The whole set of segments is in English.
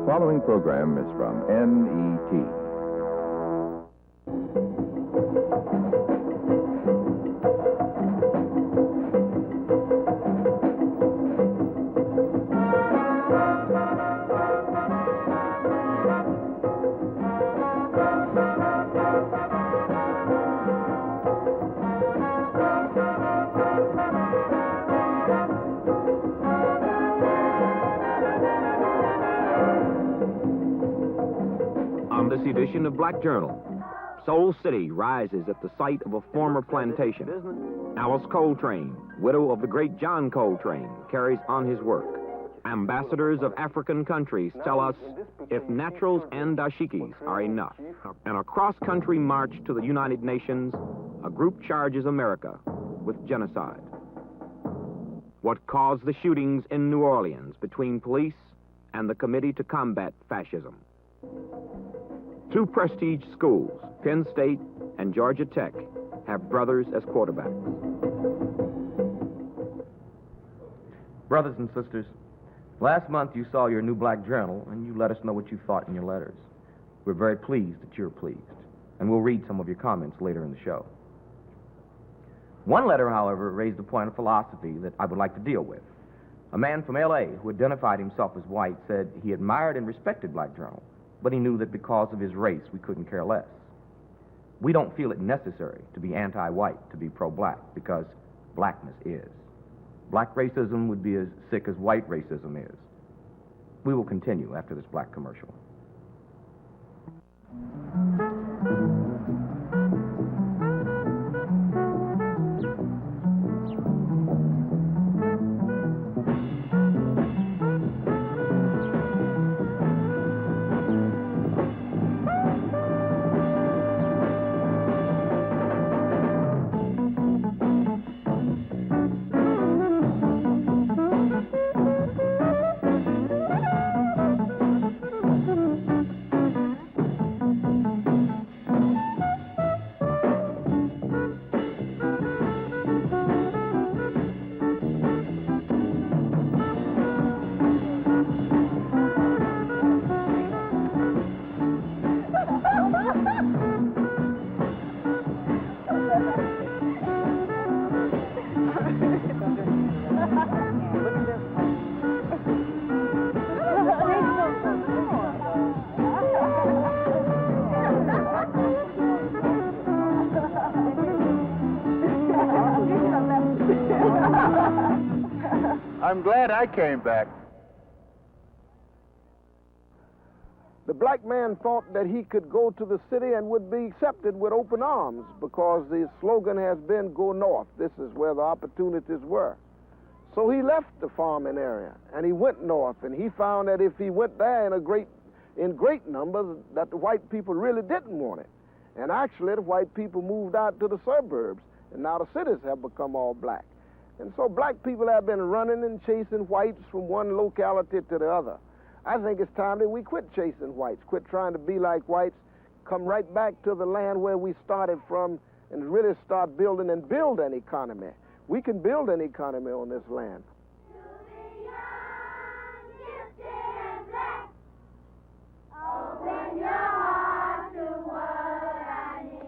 following program is from NET. On this edition of Black Journal, Soul City rises at the site of a former plantation. Alice Coltrane, widow of the great John Coltrane, carries on his work. Ambassadors of African countries tell us if naturals and dashikis are enough. In a cross-country march to the United Nations, a group charges America with genocide. What caused the shootings in New Orleans between police and the Committee to Combat Fascism? Two prestige schools, Penn State and Georgia Tech, have brothers as quarterbacks. Brothers and sisters, last month you saw your new Black Journal, and you let us know what you thought in your letters. We're very pleased that you're pleased, and we'll read some of your comments later in the show. One letter, however, raised a point of philosophy that I would like to deal with. A man from L.A. who identified himself as white said he admired and respected Black Journal, but he knew that because of his race, we couldn't care less. We don't feel it necessary to be anti-white, to be pro-black, because blackness is. Black racism would be as sick as white racism is. We will continue after this black commercial. I'm glad I came back. The black man thought that he could go to the city and would be accepted with open arms because the slogan has been, go north. This is where the opportunities were. So he left the farming area and he went north, and he found that if he went there in great numbers, that the white people really didn't want it. And actually, the white people moved out to the suburbs, and now the cities have become all black. And so black people have been running and chasing whites from one locality to the other. I think it's time that we quit chasing whites, quit trying to be like whites, come right back to the land where we started from and really start building and build an economy. We can build an economy on this land. Open your heart to what I need.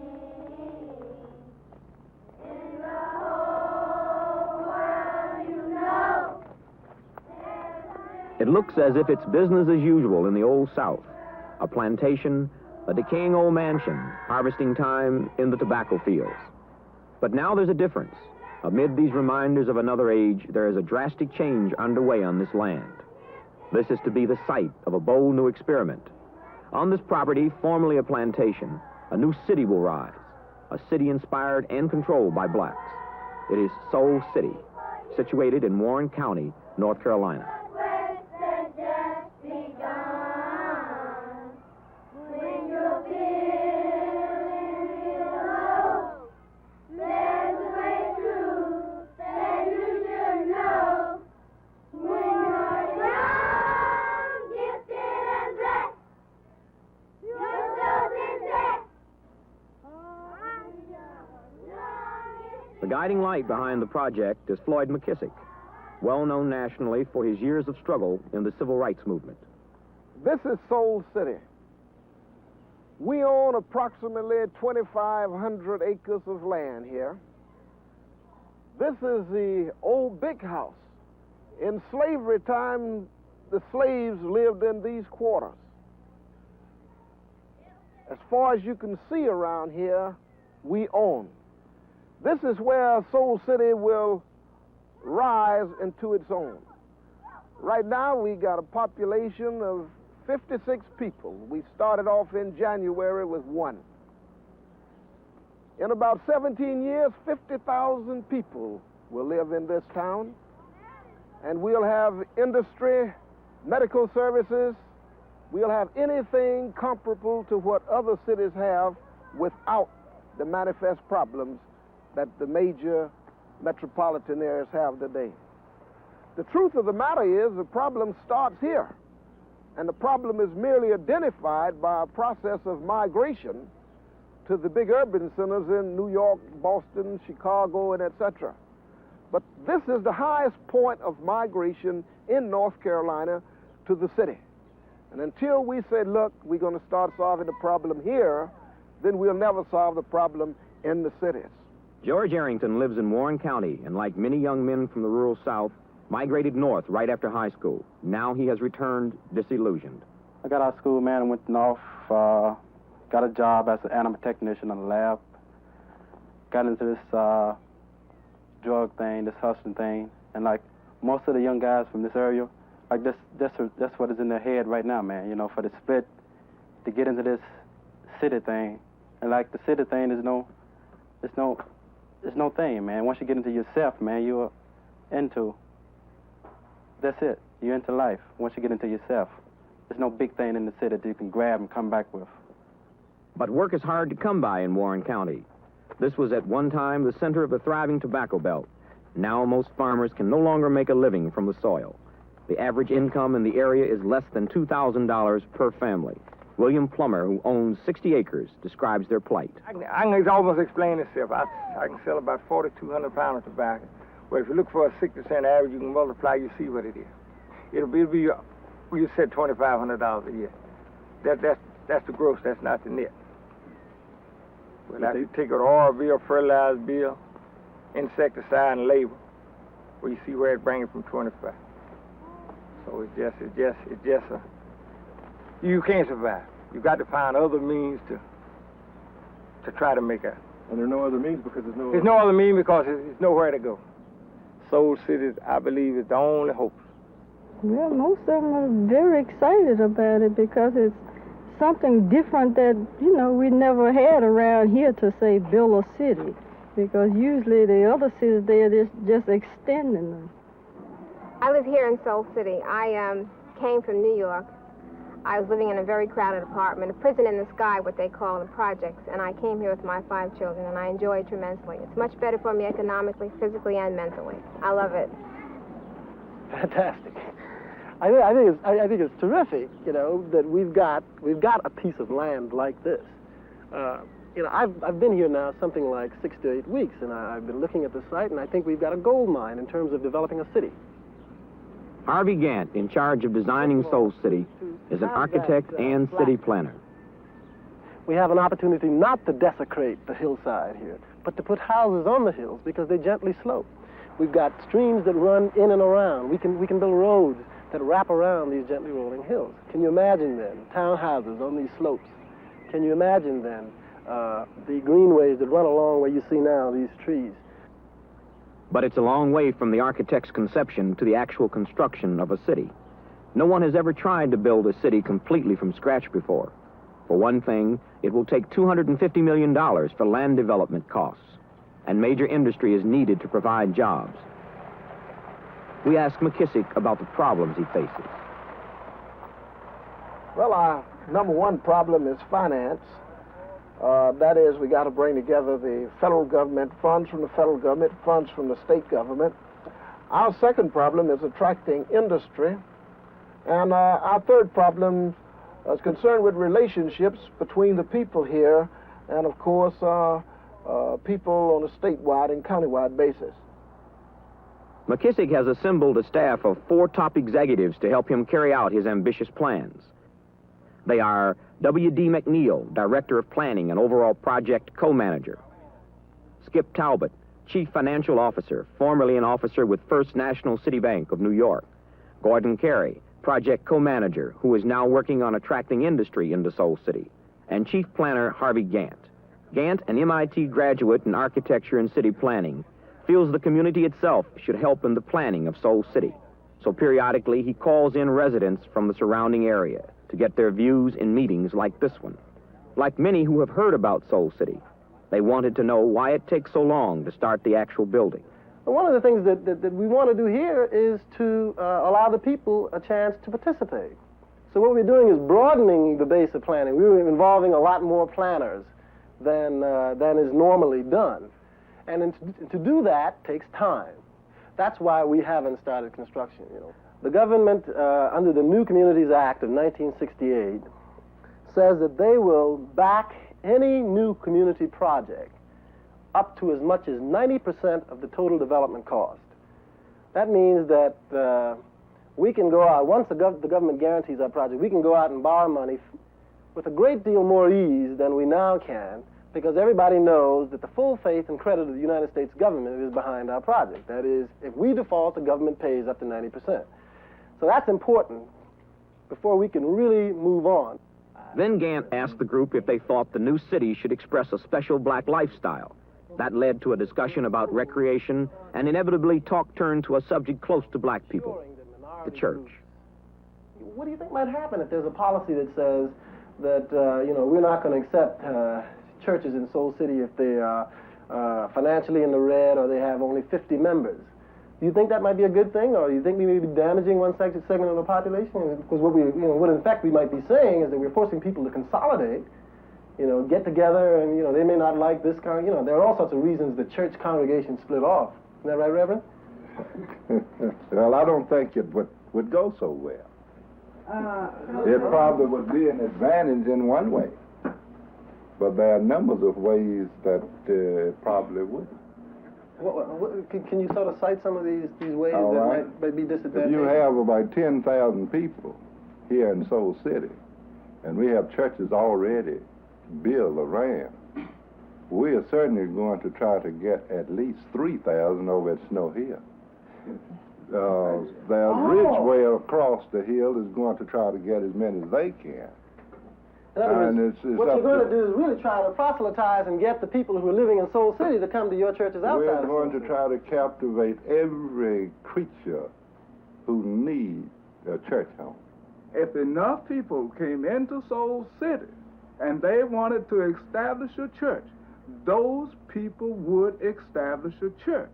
In the whole world, you know. It looks as if it's business as usual in the Old South. A plantation, a decaying old mansion, harvesting time in the tobacco fields. But now there's a difference. Amid these reminders of another age, there is a drastic change underway on this land. This is to be the site of a bold new experiment. On this property, formerly a plantation, a new city will rise. A city inspired and controlled by blacks. It is Soul City, situated in Warren County, North Carolina. The guiding light behind the project is Floyd McKissick, well known nationally for his years of struggle in the civil rights movement. This is Soul City. We own approximately 2,500 acres of land here. This is the old big house. In slavery time, the slaves lived in these quarters. As far as you can see around here, we own. This is where Soul City will rise into its own. Right now, we got a population of 56 people. We started off in January with 1. In about 17 years, 50,000 people will live in this town, and we'll have industry, medical services. We'll have anything comparable to what other cities have without the manifest problems that the major metropolitan areas have today. The truth of the matter is the problem starts here, and the problem is merely identified by a process of migration to the big urban centers in New York, Boston, Chicago, and etc. But this is the highest point of migration in North Carolina to the city. And until we say, look, we're going to start solving the problem here, then we'll never solve the problem in the cities. George Arrington lives in Warren County, and like many young men from the rural South, migrated north right after high school. Now he has returned disillusioned. I got out of school, man, and went north, got a job as an animal technician in the lab, got into this drug thing, this hustling thing, and like most of the young guys from this area, like that's what is in their head right now, man, you know, for the split to get into this city thing. And like the city thing is no thing, man. Once you get into yourself, man, you're into, that's it. You're into life. Once you get into yourself, there's no big thing in the city that you can grab and come back with. But work is hard to come by in Warren County. This was at one time the center of a thriving tobacco belt. Now most farmers can no longer make a living from the soil. The average income in the area is less than $2,000 per family. William Plummer, who owns 60 acres, describes their plight. I can almost explain itself. I can sell about 4,200 pounds of tobacco. Well, if you look for a 6% average, you can multiply, you see what it is. It'll be you said $2,500 a year. That's the gross, that's not the net. Well, I take an oil bill, fertilizer bill, insecticide, and labor. Well, you see where it brings from 25. So it's just a, you can't survive. You've got to find other means to try to make out. And there are no other means because there's no other means because there's nowhere to go. Soul City, I believe, is the only hope. Well, most of them are very excited about it because it's something different that, you know, we never had around here to, say, build a city. Because usually the other cities, they're just extending them. I live here in Soul City. I came from New York. I was living in a very crowded apartment, a prison in the sky, what they call the projects, and I came here with my 5 children, and I enjoy it tremendously. It's much better for me economically, physically, and mentally. I love it. Fantastic. I think it's terrific, you know, that we've got a piece of land like this. You know, I've been here now something like 6 to 8 weeks, and I've been looking at the site, and I think we've got a gold mine in terms of developing a city. Harvey Gant, in charge of designing Soul City, is an architect and city planner. We have an opportunity not to desecrate the hillside here, but to put houses on the hills because they gently slope. We've got streams that run in and around. We can build roads that wrap around these gently rolling hills. Can you imagine then townhouses on these slopes? Can you imagine then the greenways that run along where you see now these trees? But it's a long way from the architect's conception to the actual construction of a city. No one has ever tried to build a city completely from scratch before. For one thing, it will take $250 million for land development costs, and major industry is needed to provide jobs. We asked McKissick about the problems he faces. Well, our number one problem is finance. That is, we got to bring together the federal government, funds from the federal government, funds from the state government. Our second problem is attracting industry. And our third problem is concerned with relationships between the people here and, of course, people on a statewide and countywide basis. McKissick has assembled a staff of 4 top executives to help him carry out his ambitious plans. They are W.D. McNeil, Director of Planning and overall project co-manager. Skip Talbot, Chief Financial Officer, formerly an officer with First National City Bank of New York. Gordon Carey, project co-manager, who is now working on attracting industry into Soul City. And Chief Planner Harvey Gant. Gant, an MIT graduate in architecture and city planning, feels the community itself should help in the planning of Soul City. So periodically he calls in residents from the surrounding area to get their views in meetings like this one. Like many who have heard about Soul City, they wanted to know why it takes so long to start the actual building. One of the things that we want to do here is to allow the people a chance to participate. So what we're doing is broadening the base of planning. We're involving a lot more planners than is normally done. And to do that takes time. That's why we haven't started construction, you know. The government, under the New Communities Act of 1968, says that they will back any new community project up to as much as 90% of the total development cost. That means that we can go out, once the government guarantees our project, we can go out and borrow money with a great deal more ease than we now can, because everybody knows that the full faith and credit of the United States government is behind our project. That is, if we default, the government pays up to 90%. So that's important before we can really move on. Then Gant asked the group if they thought the new city should express a special black lifestyle. That led to a discussion about recreation, and inevitably talk turned to a subject close to black people, the church. What do you think might happen if there's a policy that says that, you know, we're not going to accept churches in Soul City if they are financially in the red or they have only 50 members? Do you think that might be a good thing, or do you think we may be damaging one segment of the population? Because what in fact we might be saying is that we're forcing people to consolidate, you know, get together, and, you know, they may not like this kind of, you know, there are all sorts of reasons the church congregation split off. Isn't that right, Reverend? Well, I don't think it would go so well. It probably would be an advantage in one way, but there are numbers of ways that it probably wouldn't. Can you sort of cite some of these ways All that right. might be disadvantageous? If you have about 10,000 people here in Soul City, and we have churches already built around, we are certainly going to try to get at least 3,000 over at Snow Hill. Ridgeway across the hill is going to try to get as many as they can. In other words, what you're going to do is really try to proselytize and get the people who are living in Soul City to come to your churches outside. We're going to try to captivate every creature who needs a church home. If enough people came into Soul City and they wanted to establish a church, those people would establish a church.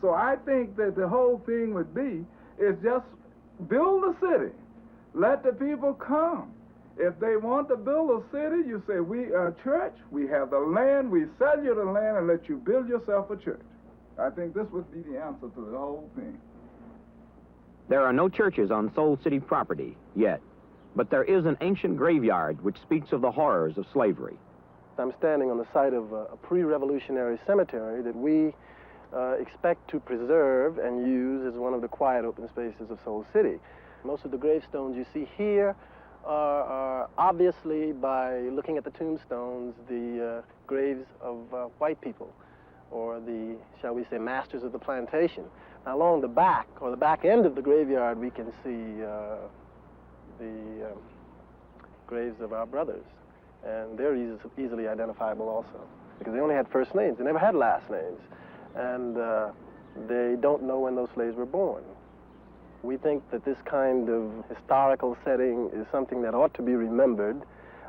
So I think that the whole thing would be is just build a city. Let the people come. If they want to build a city, you say, we are a church, we have the land, we sell you the land and let you build yourself a church. I think this would be the answer to the whole thing. There are no churches on Soul City property yet, but there is an ancient graveyard which speaks of the horrors of slavery. I'm standing on the site of a pre-revolutionary cemetery that we expect to preserve and use as one of the quiet open spaces of Soul City. Most of the gravestones you see here are obviously, by looking at the tombstones, the graves of white people, or the, shall we say, masters of the plantation. Now, along the back, or the back end of the graveyard, we can see the graves of our brothers, and they're easily identifiable also, because they only had first names. They never had last names, and they don't know when those slaves were born. We think that this kind of historical setting is something that ought to be remembered,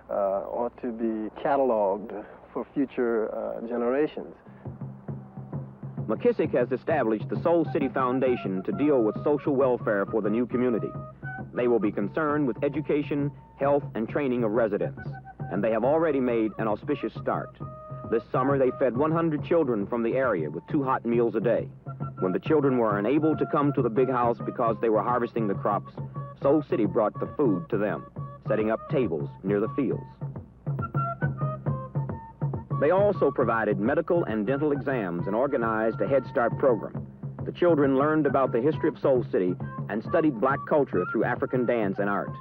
ought to be cataloged for future generations. McKissick has established the Soul City Foundation to deal with social welfare for the new community. They will be concerned with education, health, and training of residents, and they have already made an auspicious start. This summer, they fed 100 children from the area with 2 hot meals a day. When the children were unable to come to the big house because they were harvesting the crops, Soul City brought the food to them, setting up tables near the fields. They also provided medical and dental exams and organized a Head Start program. The children learned about the history of Soul City and studied black culture through African dance and art.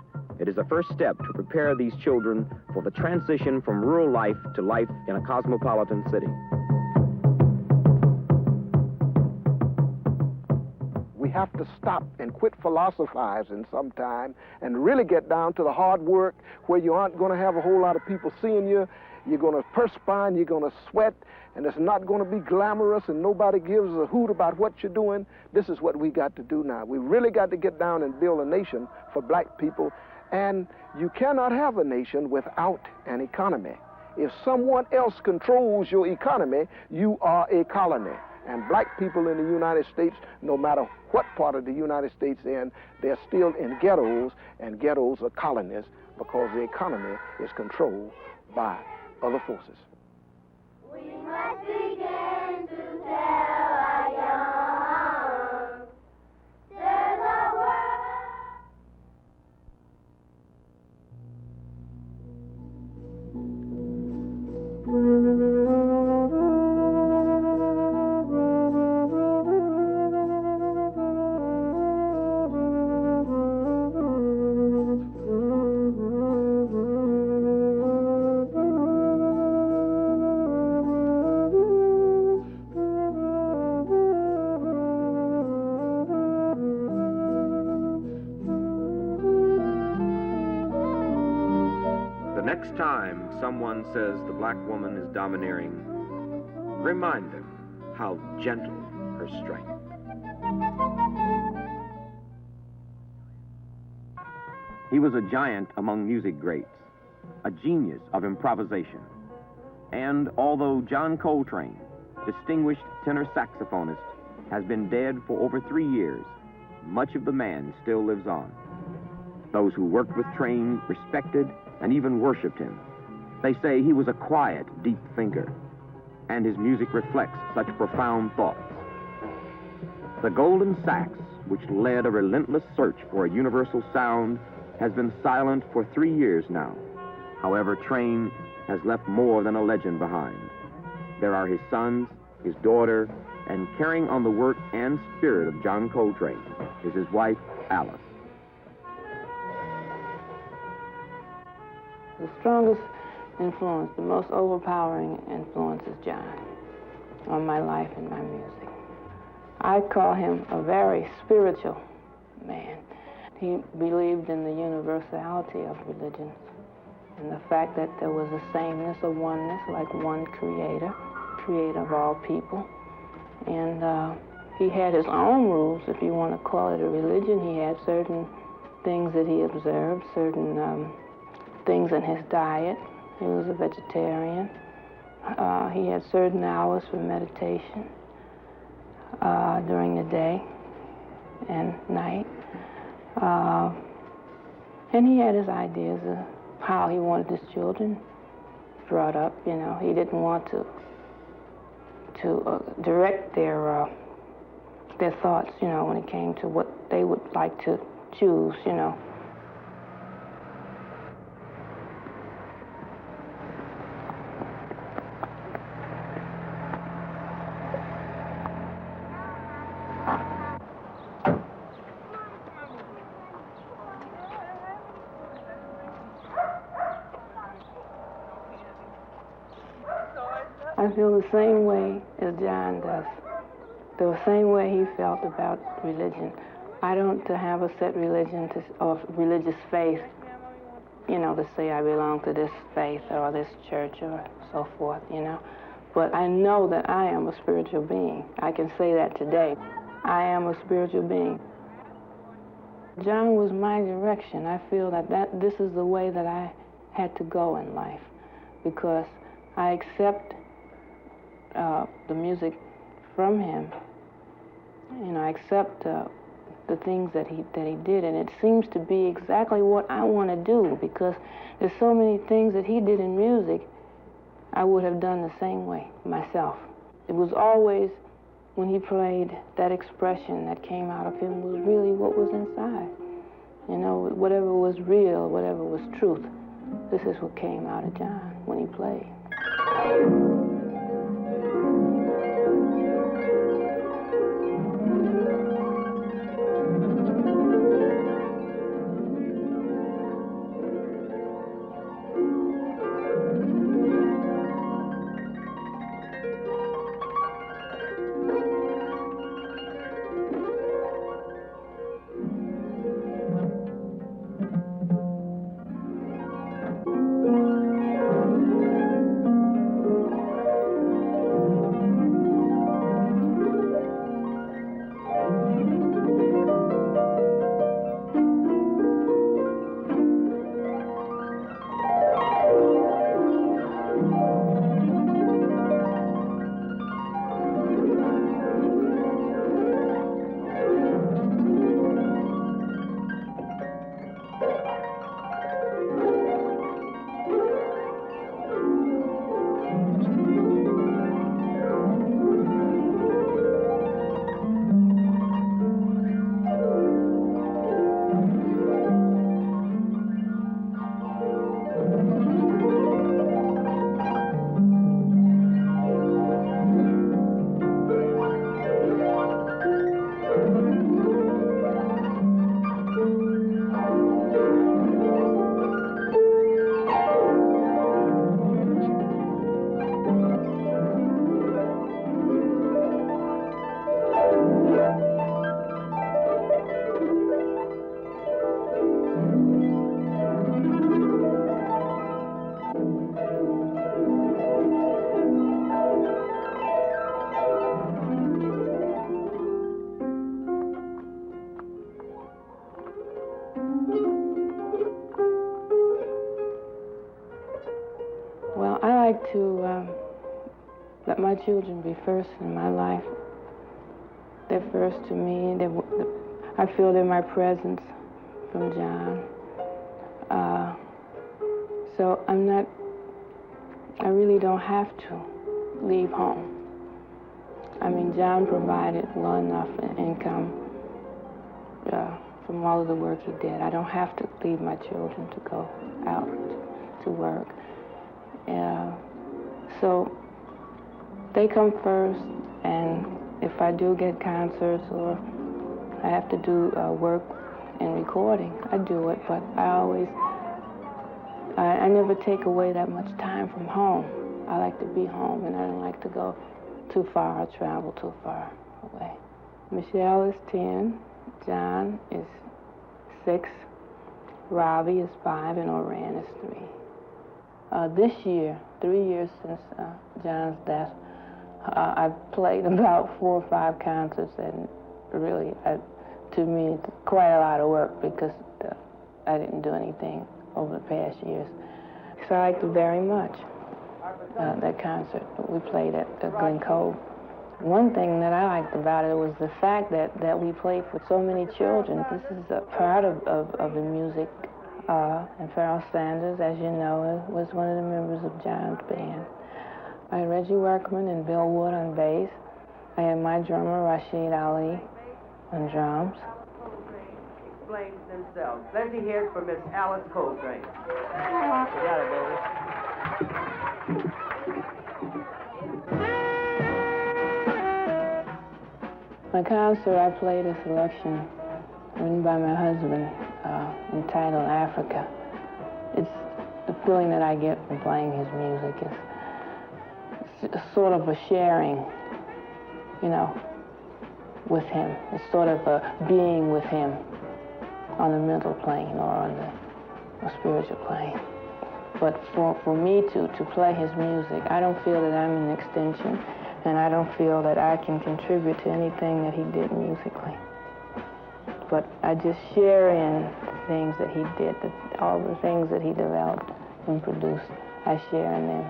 It is a first step to prepare these children for the transition from rural life to life in a cosmopolitan city. We have to stop and quit philosophizing sometime and really get down to the hard work where you aren't going to have a whole lot of people seeing you. You're going to perspire, you're going to sweat, and it's not going to be glamorous, and nobody gives a hoot about what you're doing. This is what we got to do now. We really got to get down and build a nation for black people, and you cannot have a nation without an economy. If someone else controls your economy, you are a colony. And black people in the United States, no matter what part of the United States they're in, they're still in ghettos, and ghettos are colonies because the economy is controlled by other forces. We must begin to tell our young there's a Next time someone says the black woman is domineering, remind them how gentle her strength. He was a giant among music greats, a genius of improvisation. And although John Coltrane, distinguished tenor saxophonist, has been dead for over 3 years, much of the man still lives on. Those who worked with Train respected and even worshipped him. They say he was a quiet, deep thinker, and his music reflects such profound thoughts. The golden sax, which led a relentless search for a universal sound, has been silent for 3 years now. However, Train has left more than a legend behind. There are his sons, his daughter, and carrying on the work and spirit of John Coltrane is his wife, Alice. The strongest influence, the most overpowering influence is John on my life and my music. I call him a very spiritual man. He believed in the universality of religions and the fact that there was a sameness, a oneness, like one creator of all people. And he had his own rules, if you want to call it a religion. He had certain things that he observed, certain things in his diet. He was a vegetarian. He had certain hours for meditation during the day and night. And he had his ideas of how he wanted his children brought up. You know, he didn't want to direct their thoughts, you know, when it came to what they would like to choose, you know. I feel the same way as John does, the same way he felt about religion. I don't have a set religion or religious faith, you know, to say I belong to this faith or this church or so forth, you know. But I know that I am a spiritual being. I can say that today. I am a spiritual being. John was my direction. I feel that this is the way that I had to go in life, because I accept the music from him. You know, I accept the things that he did, and it seems to be exactly what I want to do, because there's so many things that he did in music I would have done the same way myself. It was always, when he played, that expression that came out of him was really what was inside. You know, whatever was real, whatever was truth, this is what came out of John when he played. to let my children be first in my life. They're first to me. I feel they're my presence from John. So I really don't have to leave home. I mean, John provided well enough income from all of the work he did. I don't have to leave my children to go out to work. So they come first, and if I do get concerts or I have to do work in recording, I do it, but I never take away that much time from home. I like to be home, and I don't like to go too far or travel too far away. Michelle is 10, John is 6, Robbie is 5, and Oran is 3. This year, 3 years since John's death, I've played about 4 or 5 concerts, and really, to me, it's quite a lot of work because I didn't do anything over the past years. So I liked it very much, that concert we played at Glen Cove. One thing that I liked about it was the fact that we played for so many children. This is a part of the music. And Pharoah Sanders, as you know, was one of the members of John's band. I had Reggie Workman and Bill Wood on bass. I had my drummer, Rashid Ali, on drums. Explain themselves. Let's hear it from Miss Alice Coltrane. You got it, baby. On concert, I played a selection written by my husband entitled Africa. It's the feeling that I get from playing his music. It's sort of a sharing, with him. It's sort of a being with him on the mental plane or on the spiritual plane. But for me to play his music, I don't feel that I'm an extension, and I don't feel that I can contribute to anything that he did musically. But I just share in the things that he did, all the things that he developed and produced, I share in them.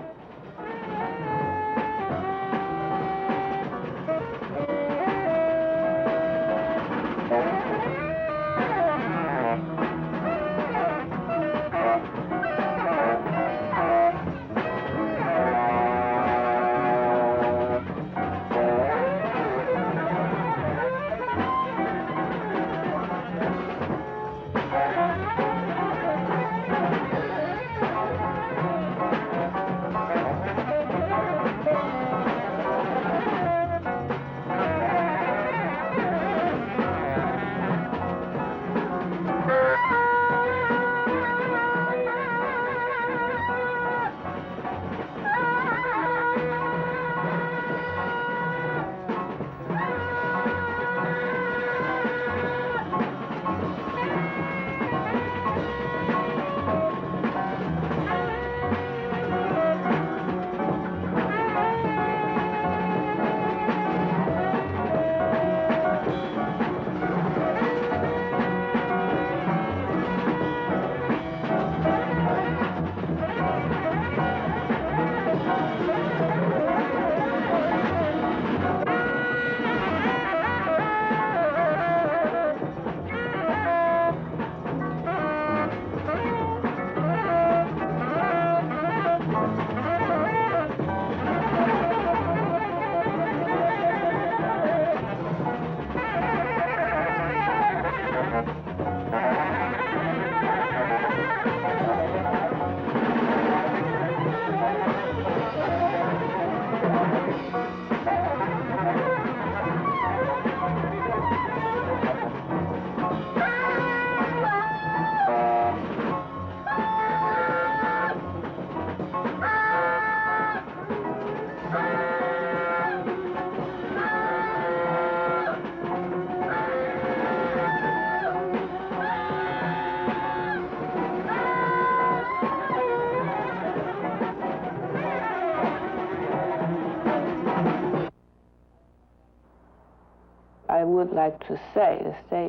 I would like to state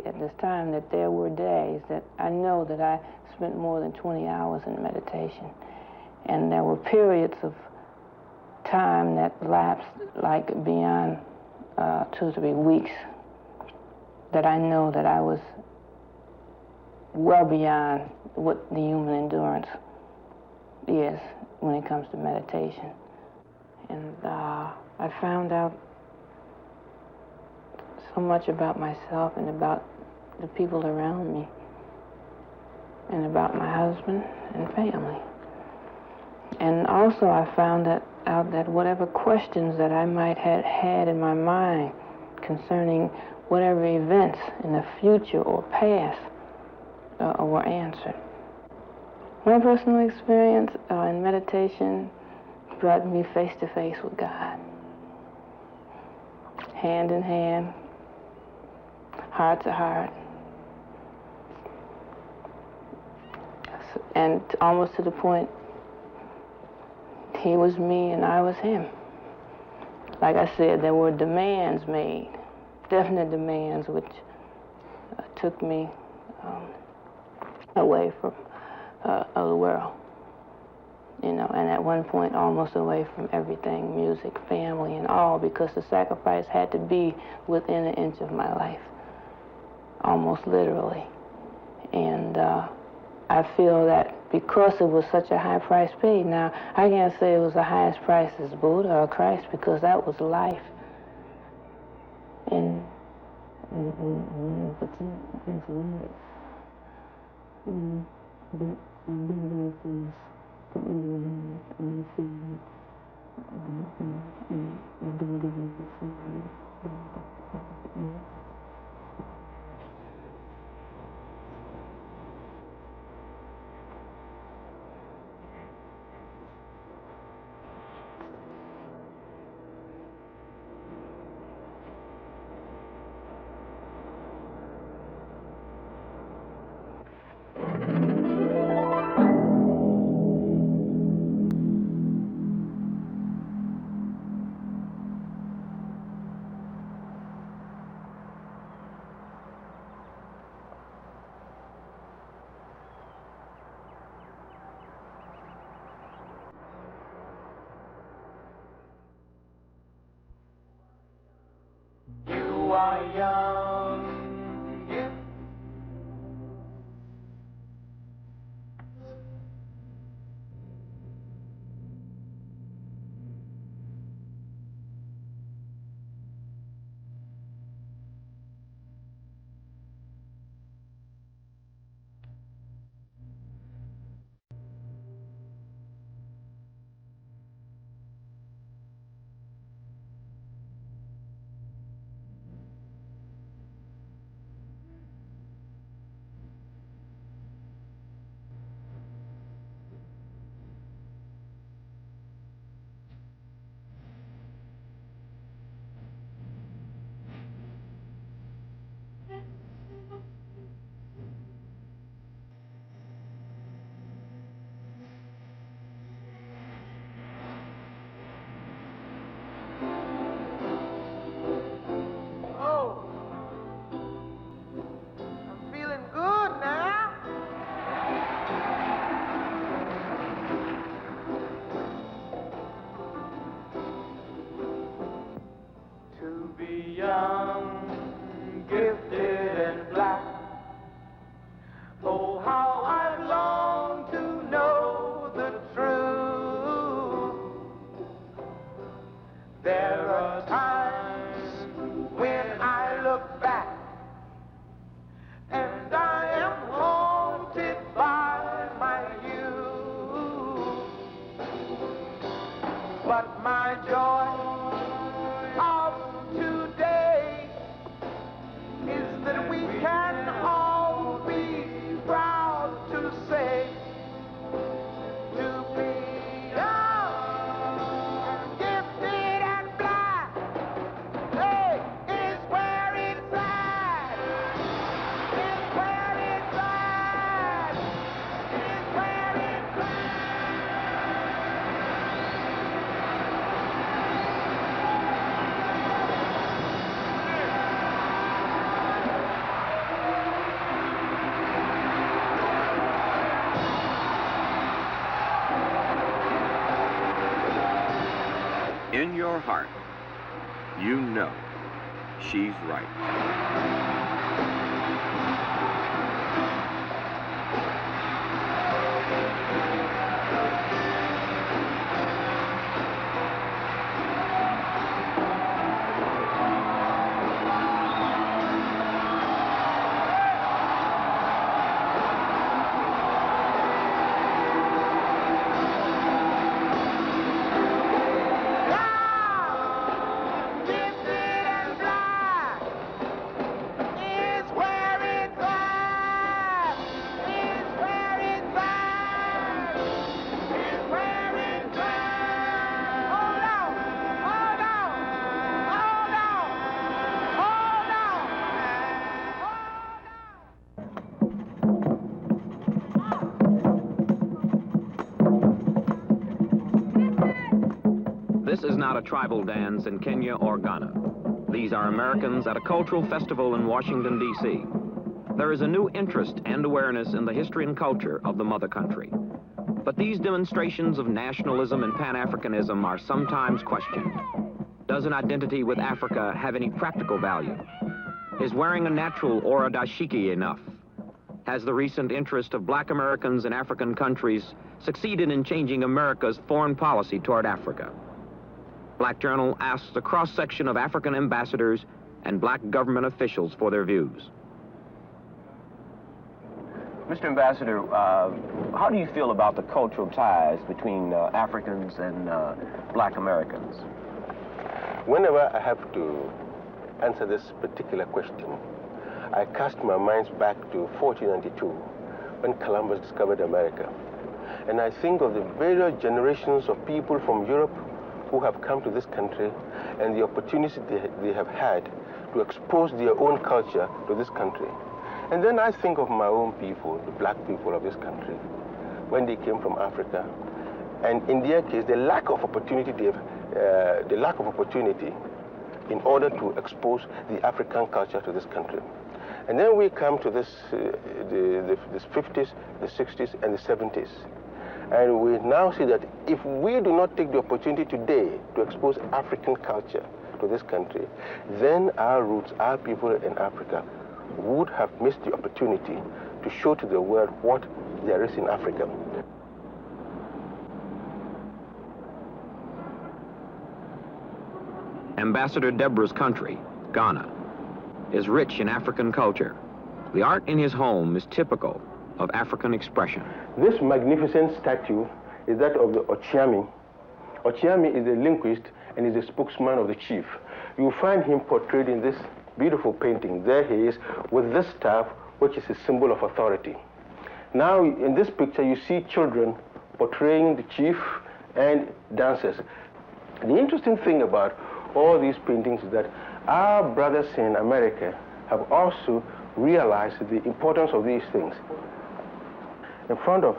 at this time that there were days that I know that I spent more than 20 hours in meditation. And there were periods of time that lapsed like beyond 2 or 3 weeks that I know that I was well beyond what the human endurance is when it comes to meditation. And I found out so much about myself and about the people around me and about my husband and family. And also I found out that whatever questions that I might have had in my mind concerning whatever events in the future or past were answered. My personal experience in meditation brought me face to face with God. Hand in hand, heart to heart. And almost to the point, he was me and I was him. Like I said, there were demands made, definite demands, which took me away from the world, you know, and at one point almost away from everything, music, family, and all, because the sacrifice had to be within an inch of my life, almost literally. And I feel that because it was such a high price paid, now I can't say it was the highest price as Buddha or Christ, because that was life. And You are young, yes. your heart, you know she's right. This is not a tribal dance in Kenya or Ghana. These are Americans at a cultural festival in Washington, D.C. There is a new interest and awareness in the history and culture of the mother country. But these demonstrations of nationalism and Pan-Africanism are sometimes questioned. Does an identity with Africa have any practical value? Is wearing a natural or a dashiki enough? Has the recent interest of black Americans in African countries succeeded in changing America's foreign policy toward Africa? Black Journal asks a cross-section of African ambassadors and black government officials for their views. Mr. Ambassador, how do you feel about the cultural ties between Africans and black Americans? Whenever I have to answer this particular question, I cast my mind back to 1492, when Columbus discovered America. And I think of the various generations of people from Europe who have come to this country and the opportunity they have had to expose their own culture to this country. And then I think of my own people, the black people of this country, when they came from Africa. And in their case, the lack of opportunity in order to expose the African culture to this country. And then we come to this, the 50s, the 60s, and the 70s. And we now see that if we do not take the opportunity today to expose African culture to this country, then our roots, our people in Africa, would have missed the opportunity to show to the world what there is in Africa. Ambassador Deborah's country, Ghana, is rich in African culture. The art in his home is typical of African expression. This magnificent statue is that of the Ochiami. Ochiami is a linguist and is a spokesman of the chief. You find him portrayed in this beautiful painting. There he is with this staff, which is a symbol of authority. Now, in this picture, you see children portraying the chief and dancers. The interesting thing about all these paintings is that our brothers in America have also realized the importance of these things. In front of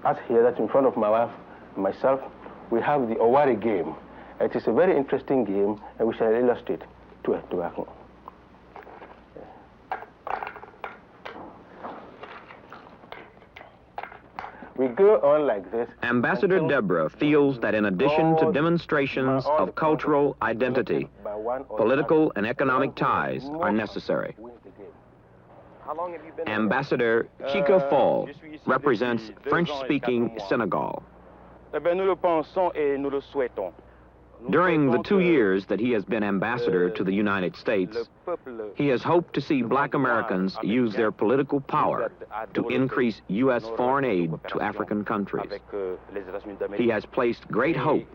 us here, that's in front of my wife and myself, we have the Owari game. It is a very interesting game, and we shall illustrate to it. We go on like this. Ambassador Deborah feels that in addition to demonstrations of cultural identity, political and economic ties are necessary. Ambassador Chika Fall represents French-speaking Senegal. During the 2 years that he has been ambassador to the United States, he has hoped to see black Americans use their political power to increase U.S. foreign aid to African countries. He has placed great hope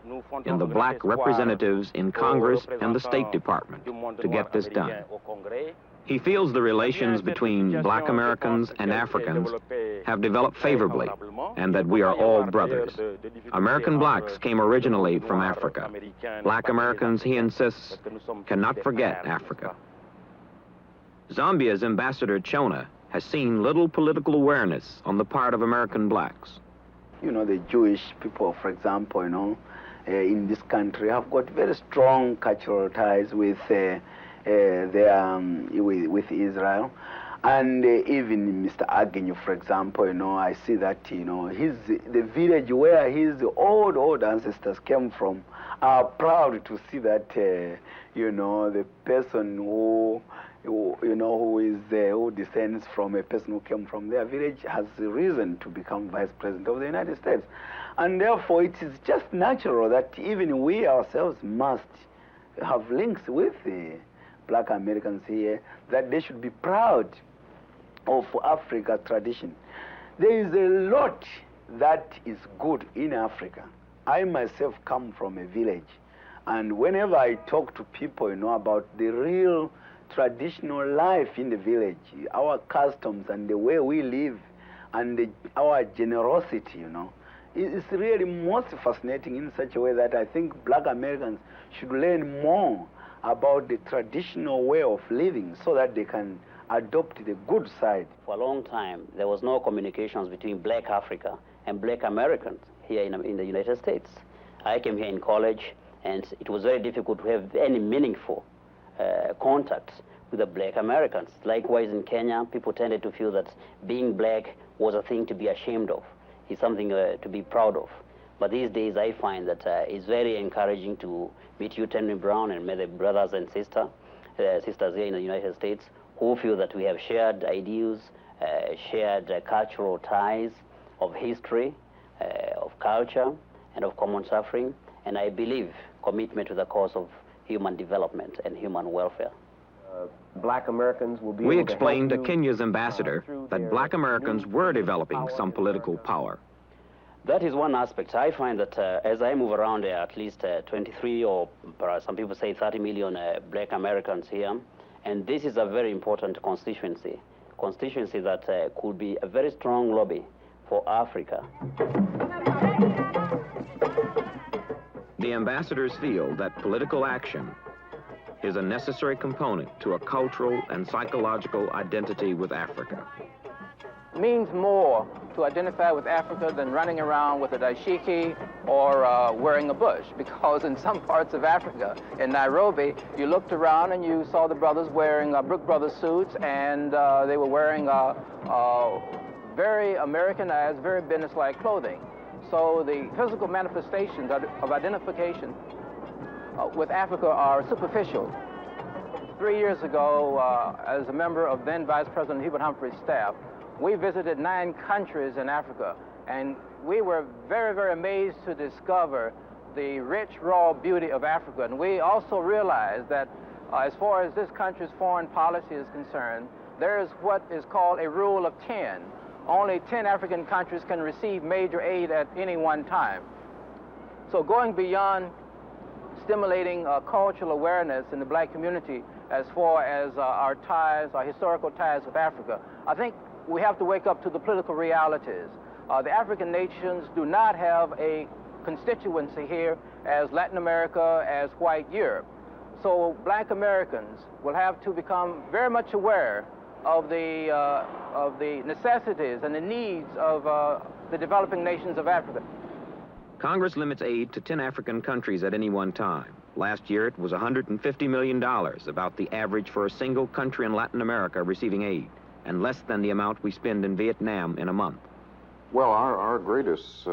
in the black representatives in Congress and the State Department to get this done. He feels the relations between black Americans and Africans have developed favorably, and that we are all brothers. American blacks came originally from Africa. Black Americans, he insists, cannot forget Africa. Zambia's Ambassador Chona has seen little political awareness on the part of American blacks. You know, the Jewish people, for example, in this country have got very strong cultural ties with Israel, And even Mr. Agnew, for example, I see that, the village where his old ancestors came from are proud to see that, the person who descends from a person who came from their village has a reason to become Vice President of the United States. And therefore, it is just natural that even we ourselves must have links with the Black Americans here, that they should be proud of Africa's tradition. There is a lot that is good in Africa. I myself come from a village, and whenever I talk to people, about the real traditional life in the village, our customs and the way we live, and our generosity, it's really most fascinating in such a way that I think Black Americans should learn more about the traditional way of living so that they can adopt the good side. For a long time, there was no communications between Black Africa and Black Americans here in the United States. I came here in college, and it was very difficult to have any meaningful contacts with the Black Americans. Likewise, in Kenya, people tended to feel that being black was a thing to be ashamed of. It's something to be proud of. But these days, I find that it's very encouraging to meet you, Henry Brown, and my brothers and sisters here in the United States, who feel that we have shared ideals, shared cultural ties of history, of culture, and of common suffering, and I believe commitment to the cause of human development and human welfare. Black Americans will be We able to explained to help you, Kenya's ambassador that Black Americans were developing some political power. That is one aspect. I find that as I move around, there are at least 23 or perhaps some people say 30 million Black Americans here. And this is a very important constituency that could be a very strong lobby for Africa. The ambassadors feel that political action is a necessary component to a cultural and psychological identity with Africa. Means more to identify with Africa than running around with a dashiki or wearing a bush, because in some parts of Africa, in Nairobi, you looked around and you saw the brothers wearing Brook Brothers suits, and they were wearing very Americanized, very business-like clothing. So the physical manifestations of identification with Africa are superficial. 3 years ago, as a member of then Vice President Hubert Humphrey's staff, we visited 9 countries in Africa, and we were very, very amazed to discover the rich, raw beauty of Africa. And we also realized that as far as this country's foreign policy is concerned, there is what is called a rule of 10. Only 10 African countries can receive major aid at any one time. So going beyond stimulating cultural awareness in the black community as far as our ties, our historical ties with Africa, I think we have to wake up to the political realities. The African nations do not have a constituency here as Latin America, as white Europe. So black Americans will have to become very much aware of the necessities and the needs of the developing nations of Africa. Congress limits aid to 10 African countries at any one time. Last year, it was $150 million, about the average for a single country in Latin America receiving aid, and less than the amount we spend in Vietnam in a month. Well, our greatest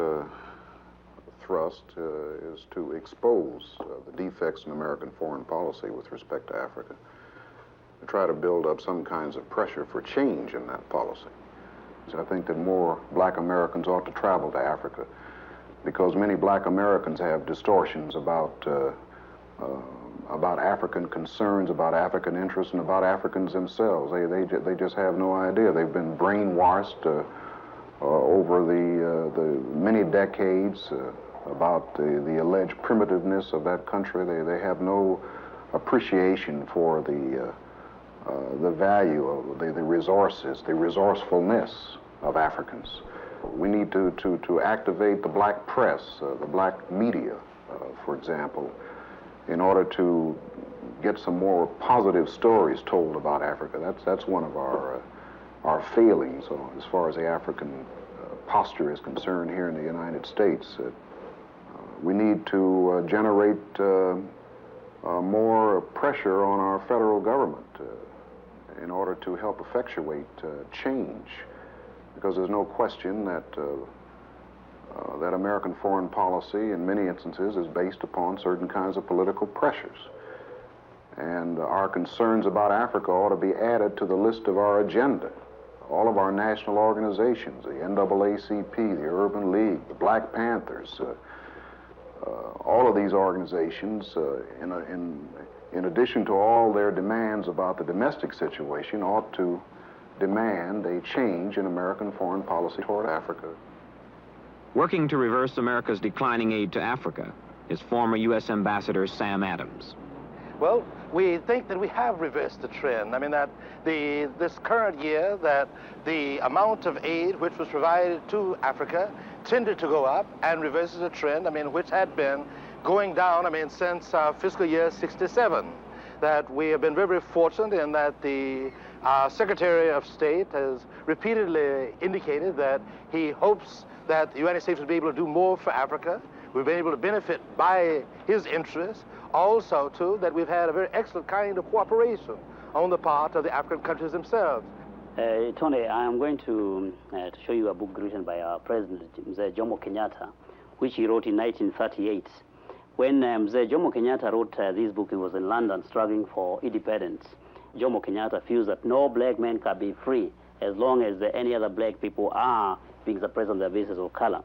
thrust is to expose the defects in American foreign policy with respect to Africa, to try to build up some kinds of pressure for change in that policy. So I think that more black Americans ought to travel to Africa, because many black Americans have distortions about African concerns, about African interests, and about Africans themselves. They just have no idea. They've been brainwashed over the many decades about the alleged primitiveness of that country. They have no appreciation for the value of the resources, the resourcefulness of Africans. We need to activate the black press, the black media, for example, in order to get some more positive stories told about Africa. That's one of our failings as far as the African posture is concerned here in the United States. We need to generate more pressure on our federal government in order to help effectuate change, because there's no question that that American foreign policy in many instances is based upon certain kinds of political pressures. And our concerns about Africa ought to be added to the list of our agenda. All of our national organizations, the NAACP, the Urban League, the Black Panthers, all of these organizations, in addition to all their demands about the domestic situation, ought to demand a change in American foreign policy toward Africa. Working to reverse America's declining aid to Africa is former U.S. Ambassador Sam Adams. Well, we think that we have reversed the trend. I mean, that this current year, that the amount of aid which was provided to Africa tended to go up and reverses a trend, I mean, which had been going down, I mean, since fiscal year 67. That we have been very, very fortunate in that the Secretary of State has repeatedly indicated that he hopes that the United States will be able to do more for Africa. We've been able to benefit by his interests. Also, too, that we've had a very excellent kind of cooperation on the part of the African countries themselves. Tony, I'm going to show you a book written by our President, Mzee Jomo Kenyatta, which he wrote in 1938. When Mzee Jomo Kenyatta wrote this book, he was in London struggling for independence. Jomo Kenyatta feels that no black man can be free as long as any other black people are being suppressed on the basis of color.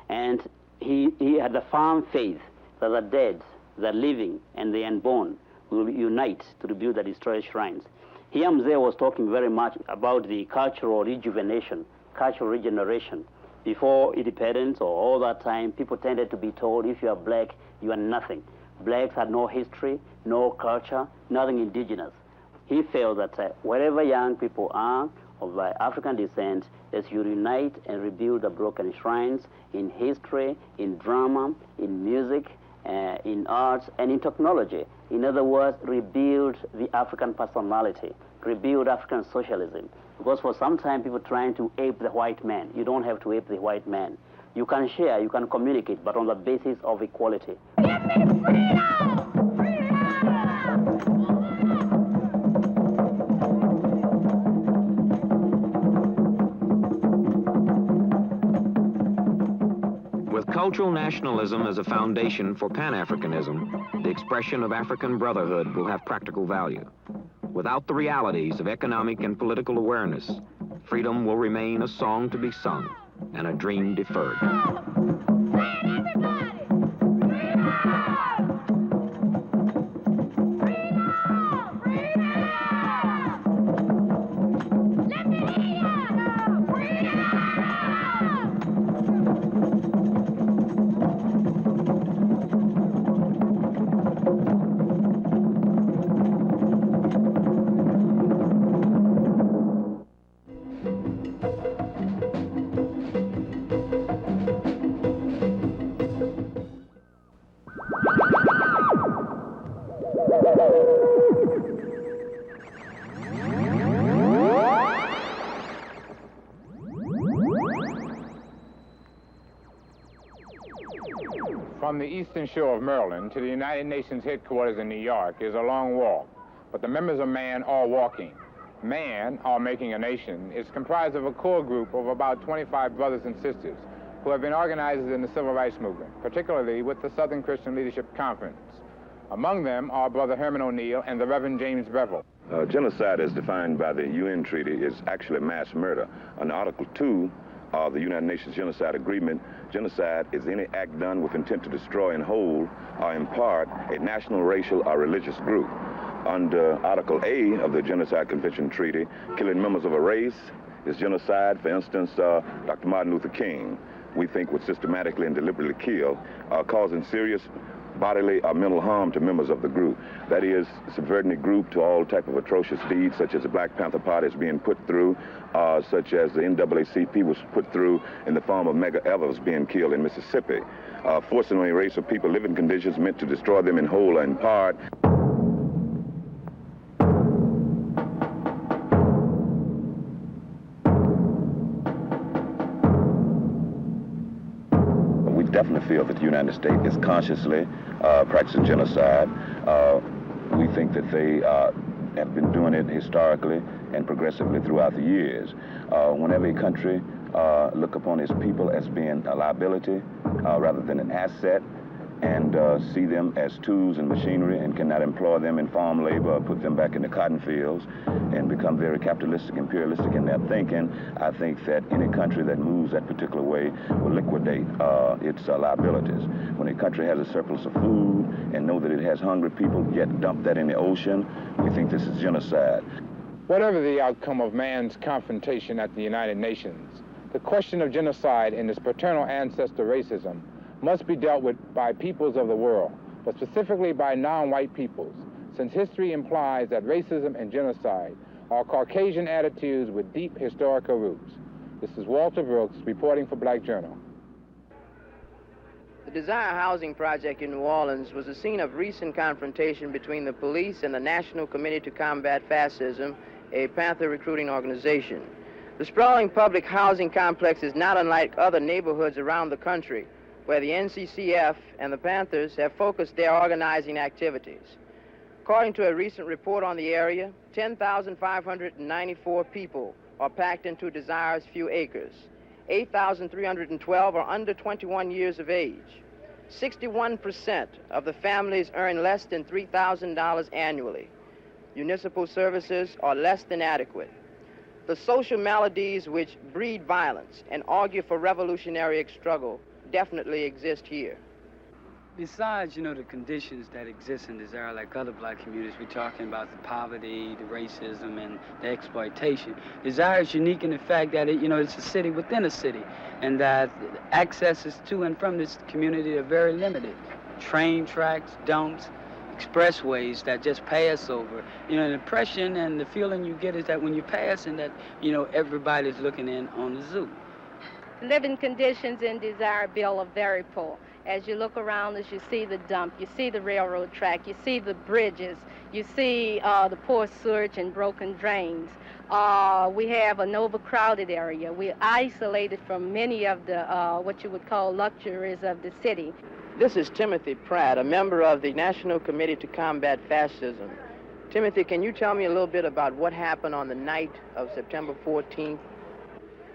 And he had the firm faith that the dead, the living, and the unborn will unite to rebuild the destroyed shrines. Here Mzee was talking very much about the cultural rejuvenation, cultural regeneration. Before independence or all that time, people tended to be told, if you are black, you are nothing. Blacks had no history, no culture, nothing indigenous. He felt that wherever young people are of African descent, that you unite and rebuild the broken shrines in history, in drama, in music, in arts, and in technology. In other words, rebuild the African personality, rebuild African socialism. Because for some time, people trying to ape the white man. You don't have to ape the white man. You can share, you can communicate, but on the basis of equality. Give me freedom! Freedom! With cultural nationalism as a foundation for Pan-Africanism, the expression of African brotherhood will have practical value. Without the realities of economic and political awareness, freedom will remain a song to be sung and a dream deferred. From the eastern shore of Maryland to the United Nations headquarters in New York is a long walk, but the members of MAN are walking. MAN, or Making a Nation, is comprised of a core group of about 25 brothers and sisters who have been organized in the civil rights movement, particularly with the Southern Christian Leadership Conference. Among them are Brother Herman O'Neill and the Reverend James Bevel. Genocide, as defined by the UN Treaty, is actually mass murder. Under Article 2 of the United Nations Genocide Agreement, genocide is any act done with intent to destroy in whole or in part a national, racial, or religious group. Under Article A of the Genocide Convention Treaty, killing members of a race is genocide. For instance, Dr. Martin Luther King, we think, would systematically and deliberately kill, causing serious bodily or mental harm to members of the group. That is, subverting the group to all type of atrocious deeds, such as the Black Panther Party is being put through, such as the NAACP was put through in the form of Medgar Evers being killed in Mississippi, forcing on a race of people living conditions meant to destroy them in whole or in part. Definitely feel that the United States is consciously practicing genocide. We think that they have been doing it historically and progressively throughout the years. Whenever a country look upon its people as being a liability rather than an asset, and see them as tools and machinery and cannot employ them in farm labor or put them back in the cotton fields and become very capitalistic, imperialistic in their thinking, I think that any country that moves that particular way will liquidate its liabilities. When a country has a surplus of food and know that it has hungry people, yet dump that in the ocean, we think this is genocide. Whatever the outcome of man's confrontation at the United Nations, the question of genocide and its paternal ancestor racism must be dealt with by peoples of the world, but specifically by non-white peoples, since history implies that racism and genocide are Caucasian attitudes with deep historical roots. This is Walter Brooks reporting for Black Journal. The Desire Housing Project in New Orleans was the scene of recent confrontation between the police and the National Committee to Combat Fascism, a Panther recruiting organization. The sprawling public housing complex is not unlike other neighborhoods around the country, where the NCCF and the Panthers have focused their organizing activities. According to a recent report on the area, 10,594 people are packed into Desire's few acres. 8,312 are under 21 years of age. 61% of the families earn less than $3,000 annually. Municipal services are less than adequate. The social maladies which breed violence and argue for revolutionary struggle definitely exist here. Besides, the conditions that exist in Desire, like other black communities, we're talking about the poverty, the racism, and the exploitation. Desire is unique in the fact that it's a city within a city, and that accesses to and from this community are very limited. Train tracks, dumps, expressways that just pass over. The impression and the feeling you get is that when you pass and that, everybody's looking in on the zoo. Living conditions in Desireville are very poor. As you look around, as you see the dump, you see the railroad track, you see the bridges, you see the poor sewage and broken drains. We have an overcrowded area. We're isolated from many of the, what you would call luxuries of the city. This is Timothy Pratt, a member of the National Committee to Combat Fascism. Timothy, can you tell me a little bit about what happened on the night of September 14th?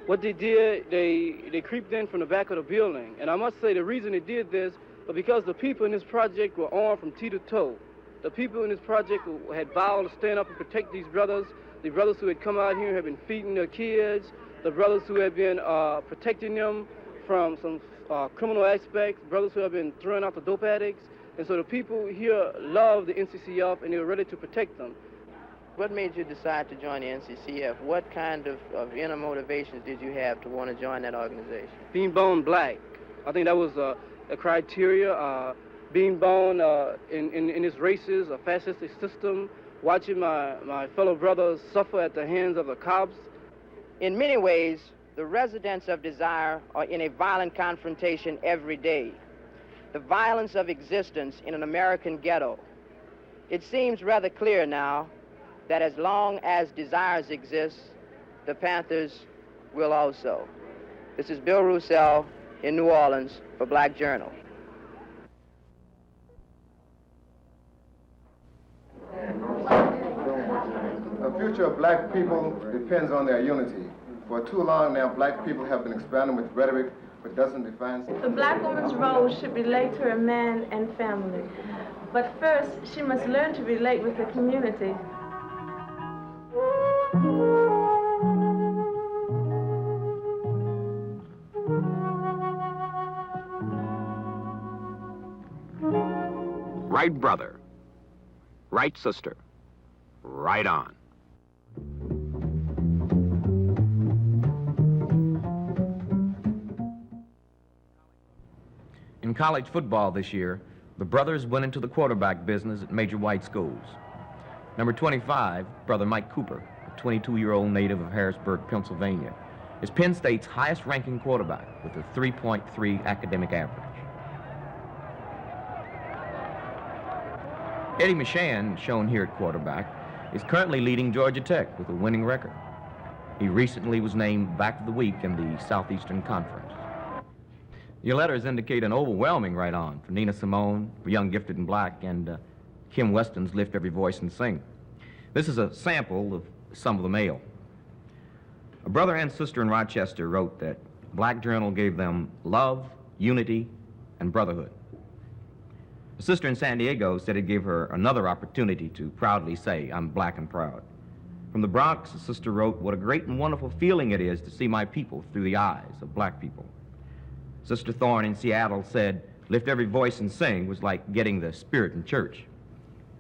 What they did, they creeped in from the back of the building. And I must say the reason they did this was because the people in this project were armed from toe to toe. The people in this project had vowed to stand up and protect these brothers. The brothers who had come out here have been feeding their kids. The brothers who have been protecting them from some criminal aspects. Brothers who have been throwing out the dope addicts. And so the people here love the NCCF and they were ready to protect them. What made you decide to join the NCCF? What kind of inner motivations did you have to want to join that organization? Being born black. I think that was a criteria. Being born in this racist, a fascistic system, watching my fellow brothers suffer at the hands of the cops. In many ways, the residents of Desire are in a violent confrontation every day. The violence of existence in an American ghetto. It seems rather clear now that as long as desires exist, the Panthers will also. This is Bill Roussel in New Orleans for Black Journal. The future of black people depends on their unity. For too long now, black people have been expanding with rhetoric but doesn't define. The black woman's role should relate to her man and family. But first, she must learn to relate with the community. Right brother, right sister, right on. In college football this year, the brothers went into the quarterback business at major white schools. Number 25, brother Mike Cooper, a 22-year-old native of Harrisburg, Pennsylvania, is Penn State's highest-ranking quarterback with a 3.3 academic average. Eddie Machan, shown here at quarterback, is currently leading Georgia Tech with a winning record. He recently was named Back of the Week in the Southeastern Conference. Your letters indicate an overwhelming right on for Nina Simone, for Young Gifted and Black, and Kim Weston's Lift Every Voice and Sing. This is a sample of some of the mail. A brother and sister in Rochester wrote that Black Journal gave them love, unity, and brotherhood. A sister in San Diego said it gave her another opportunity to proudly say, "I'm black and proud." From the Bronx, a sister wrote, "What a great and wonderful feeling it is to see my people through the eyes of black people." Sister Thorne in Seattle said, "Lift every voice and sing" was like getting the spirit in church.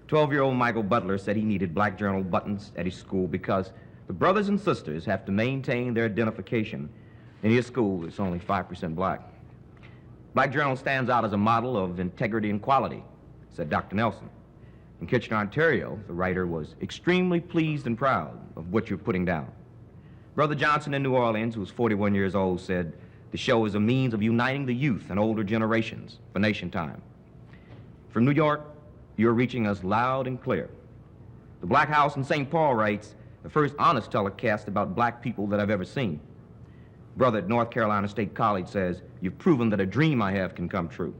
12-year-old Michael Butler said he needed Black Journal buttons at his school because the brothers and sisters have to maintain their identification. In his school, it's only 5% black. Black Journal stands out as a model of integrity and quality, said Dr. Nelson. In Kitchener, Ontario, the writer was extremely pleased and proud of what you're putting down. Brother Johnson in New Orleans, who was 41 years old, said, "The show is a means of uniting the youth and older generations for nation time." From New York, you're reaching us loud and clear. The Black House in St. Paul writes, "The first honest telecast about black people that I've ever seen." Brother at North Carolina State College says, "You've proven that a dream I have can come true."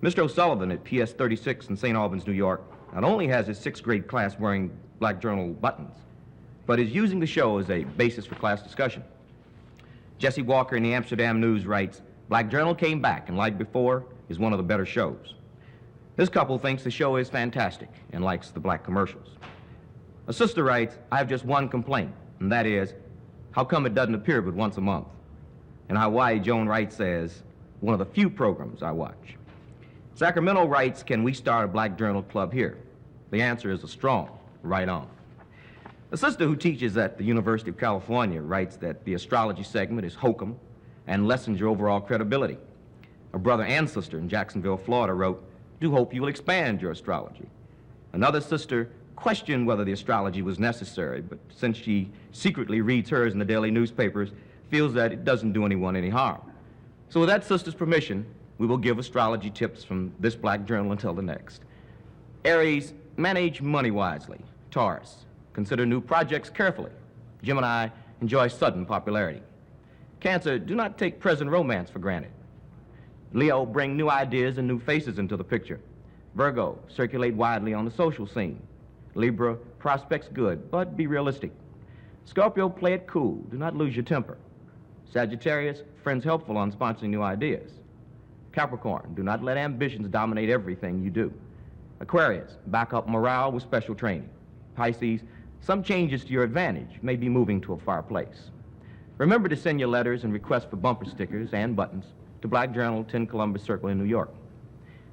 Mr. O'Sullivan at PS 36 in St. Albans, New York, not only has his 6th grade class wearing Black Journal buttons, but is using the show as a basis for class discussion. Jesse Walker in the Amsterdam News writes, "Black Journal came back, and like before, is one of the better shows." This couple thinks the show is fantastic and likes the black commercials. A sister writes, "I have just one complaint, and that is, how come it doesn't appear but once a month?" In Hawaii, Joan Wright says, "One of the few programs I watch." Sacramento writes, "Can we start a Black Journal club here?" The answer is a strong right on. A sister who teaches at the University of California writes that the astrology segment is hokum and lessens your overall credibility. A brother and sister in Jacksonville, Florida wrote, "Do hope you will expand your astrology." Another sister questioned whether the astrology was necessary, but since she secretly reads hers in the daily newspapers, feels that it doesn't do anyone any harm. So with that sister's permission, we will give astrology tips from this Black Journal until the next. Aries, manage money wisely. Taurus, consider new projects carefully. Gemini, enjoy sudden popularity. Cancer, do not take present romance for granted. Leo, bring new ideas and new faces into the picture. Virgo, circulate widely on the social scene. Libra, prospects good, but be realistic. Scorpio, play it cool. Do not lose your temper. Sagittarius, friends helpful on sponsoring new ideas. Capricorn, do not let ambitions dominate everything you do. Aquarius, back up morale with special training. Pisces, some changes to your advantage may be moving to a far place. Remember to send your letters and requests for bumper stickers and buttons to Black Journal, 10 Columbus Circle in New York.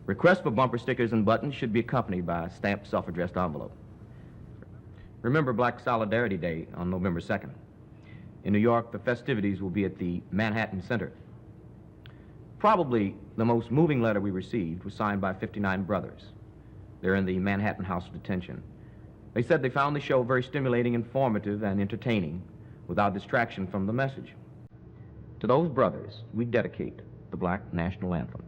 Requests for bumper stickers and buttons should be accompanied by a stamped self-addressed envelope. Remember Black Solidarity Day on November 2nd. In New York, the festivities will be at the Manhattan Center. Probably the most moving letter we received was signed by 59 brothers. They're in the Manhattan House of Detention. They said they found the show very stimulating, informative, and entertaining without distraction from the message. To those brothers, we dedicate the Black National Anthem.